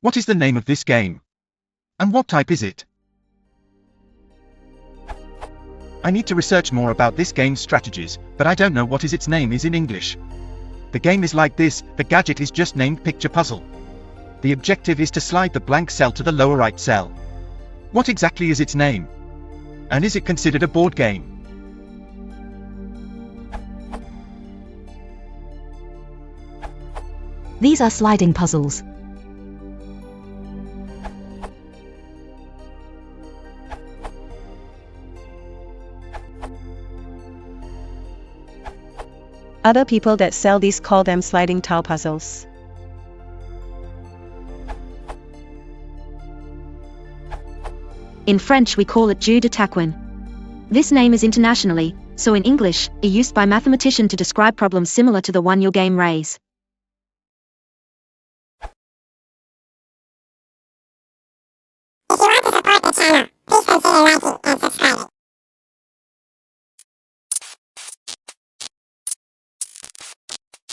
What is the name of this game? And what type is it? I need to research more about this game's strategies, but I don't know what its name is in English. The game is like this, the gadget is just named Picture Puzzle. The objective is to slide the blank cell to the lower right cell. What exactly is its name? And is it considered a board game? These are sliding puzzles. Other people that sell these call them sliding tile puzzles. In French we call it jeu de taquin. This name is internationally, so in English, used by mathematicians to describe problems similar to the one your game raise. If you want to support the channel, please consider liking and subscribing.